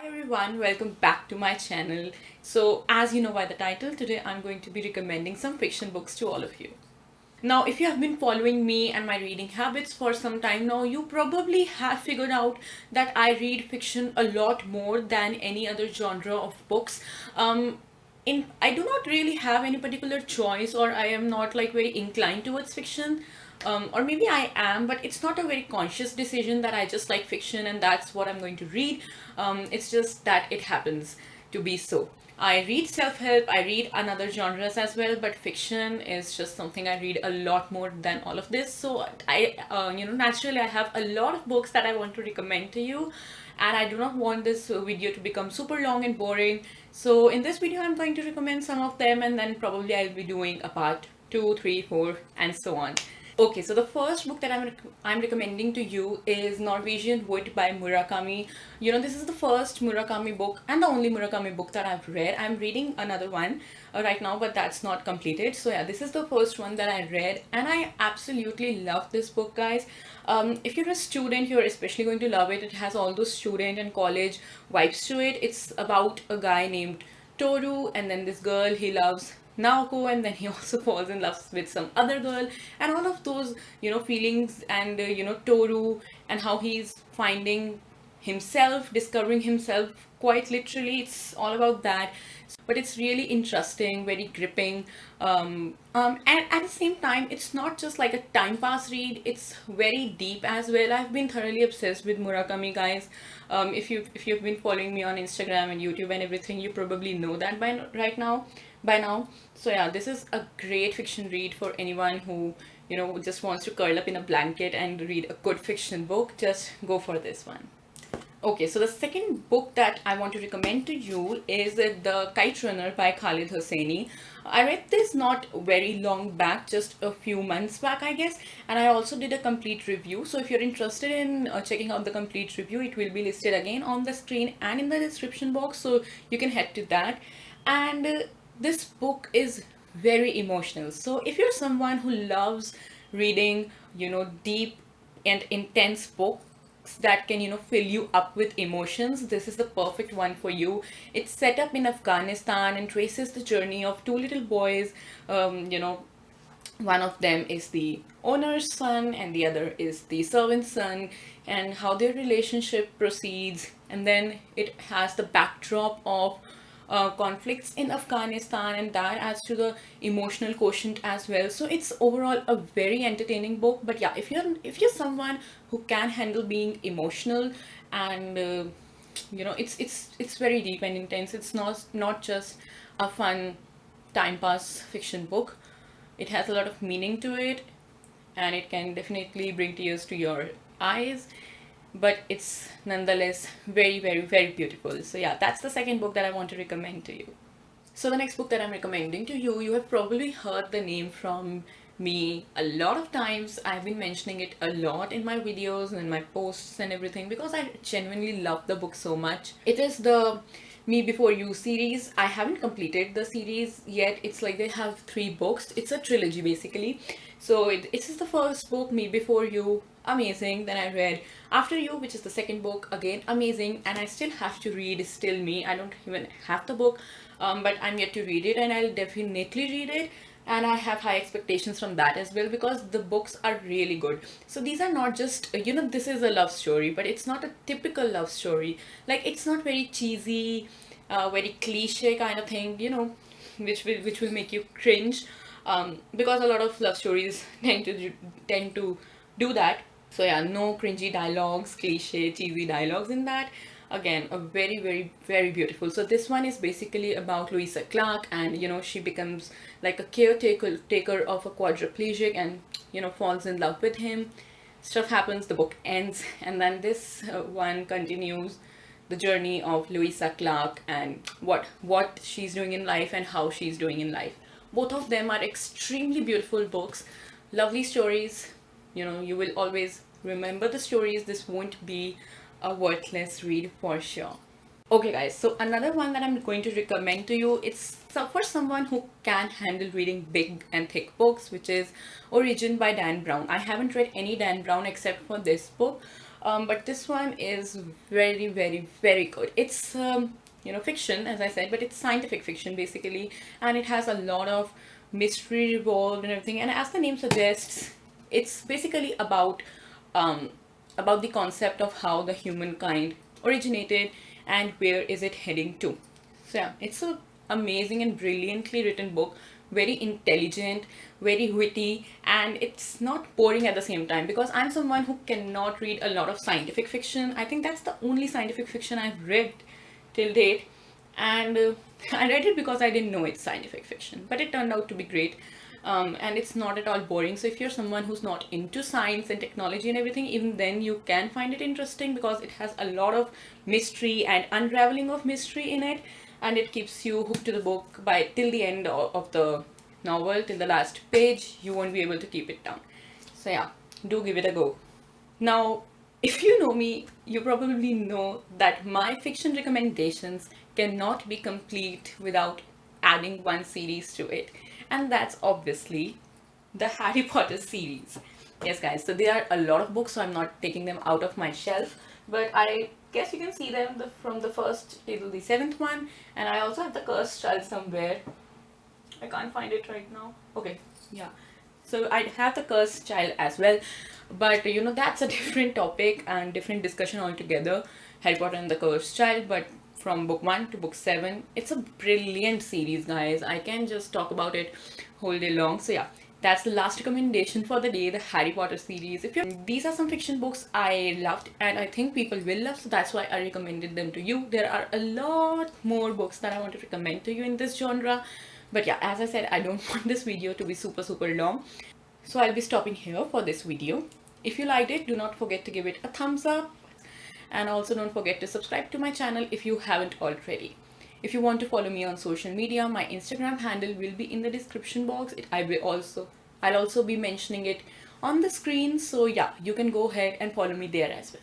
Everyone, welcome back to my channel. So as you know by the title, today I'm going to be recommending some fiction books to all of you. Now, if you have been following me and my reading habits for some time now, you probably have figured out that I read fiction a lot more than any other genre of books. I do not really have any particular choice, or I am not like very inclined towards fiction. Or maybe I am, but it's not a very conscious decision that I just like fiction and that's what I'm going to read. It's just that it happens to be so. I read self-help, I read another genres as well, but fiction is just something I read a lot more than all of this. So naturally I have a lot of books that I want to recommend to you, and I do not want this video to become super long and boring. So in this video, I'm going to recommend some of them, and then probably I'll be doing a part 2, 3, 4, and so on. Okay, so the first book that I'm recommending to you is Norwegian Wood by Murakami. You know, this is the first Murakami book and the only Murakami book that I've read. I'm reading another one right now, but that's not completed. So yeah, this is the first one that I read, and I absolutely love this book, guys. If you're a student, you're especially going to love it. It has all those student and college vibes to it. It's about a guy named Toru, and then this girl he loves, Naoko, and then he also falls in love with some other girl, and all of those feelings, and Toru, and how he's finding himself, discovering himself quite literally. It's all about that, but it's really interesting, very gripping, and at the same time it's not just like a time pass read, it's very deep as well. I've been thoroughly obsessed with Murakami, guys. If you've been following me on Instagram and YouTube and everything, you probably know that by now. So yeah, this is a great fiction read for anyone who just wants to curl up in a blanket and read a good fiction book. Just go for this one. Okay, so the second book that I want to recommend to you is The Kite Runner by Khalid Hosseini. I read this not very long back, just a few months back, I guess, and I also did a complete review. So if you're interested in checking out the complete review, it will be listed again on the screen and in the description box, so you can head to that. And this book is very emotional. So if you're someone who loves reading, deep and intense books that can fill you up with emotions, this is the perfect one for you. It's set up in Afghanistan and traces the journey of two little boys. One of them is the owner's son and the other is the servant's son, and how their relationship proceeds. And then it has the backdrop of conflicts in Afghanistan, and that adds to the emotional quotient as well. So it's overall a very entertaining book. But yeah, if you're someone who can handle being emotional, and it's very deep and intense. It's not just a fun time pass fiction book. It has a lot of meaning to it, and it can definitely bring tears to your eyes, but it's nonetheless very, very, very beautiful. So yeah, that's the second book that I want to recommend to you. So the next book that I'm recommending to you, you have probably heard the name from me a lot of times. I've been mentioning it a lot in my videos and my posts and everything because I genuinely love the book so much. It is the Me Before You series. I haven't completed the series yet. It's like they have 3 books. It's a trilogy basically. So this is the first book, Me Before You, amazing. Then I read After You, which is the second book, again amazing. And I still have to read Still Me. I don't even have the book, but I'm yet to read it, and I'll definitely read it. And I have high expectations from that as well because the books are really good. So these are not just, this is a love story, but it's not a typical love story. Like, it's not very cheesy, very cliche kind of thing, which will make you cringe, because a lot of love stories tend to do that. So yeah, no cringy dialogues, cliche, cheesy dialogues in that. Again, a very, very, very beautiful. So this one is basically about Louisa Clark, and she becomes like a caretaker of a quadriplegic, and falls in love with him. Stuff happens, the book ends, and then this one continues the journey of Louisa Clark and what she's doing in life and how she's doing in life. Both of them are extremely beautiful books, lovely stories. You will always remember the stories. This won't be a worthless read for sure. Okay guys, so another one that I'm going to recommend to you, it's for someone who can handle reading big and thick books, which is Origin by Dan Brown. I haven't read any Dan Brown except for this book. But this one is very, very, very good. It's fiction, as I said, but it's scientific fiction basically, and it has a lot of mystery involved and everything. And as the name suggests, it's basically about the concept of how the humankind originated and where is it heading to. So yeah, it's a amazing and brilliantly written book, very intelligent, very witty, and it's not boring at the same time, because I'm someone who cannot read a lot of scientific fiction. I think that's the only scientific fiction I've read till date, and I read it because I didn't know it's scientific fiction, but it turned out to be great. And it's not at all boring. So if you're someone who's not into science and technology and everything, even then you can find it interesting, because it has a lot of mystery and unraveling of mystery in it, and it keeps you hooked to the book by till the end of the novel, till the last page. You won't be able to keep it down. So yeah, do give it a go. Now, if you know me, you probably know that my fiction recommendations cannot be complete without adding one series to it, and that's obviously the Harry Potter series. Yes guys, so there are a lot of books, so I'm not taking them out of my shelf, but I guess you can see them from the first till the seventh one. And I also have the Cursed Child somewhere. I can't find it right now. Okay, yeah, so I have the Cursed Child as well, but that's a different topic and different discussion altogether, Harry Potter and the Cursed Child. But from book 1 to book 7, it's a brilliant series, guys. I can just talk about it whole day long. So yeah, that's the last recommendation for the day, the Harry Potter series. These are some fiction books I loved and I think people will love, so that's why I recommended them to you. There are a lot more books that I want to recommend to you in this genre, but yeah, as I said, I don't want this video to be super long, so I'll be stopping here for this video. If you liked it, do not forget to give it a thumbs up, and also don't forget to subscribe to my channel if you haven't already. If you want to follow me on social media, my Instagram handle will be in the description box. I'll also be mentioning it on the screen, so yeah, you can go ahead and follow me there as well.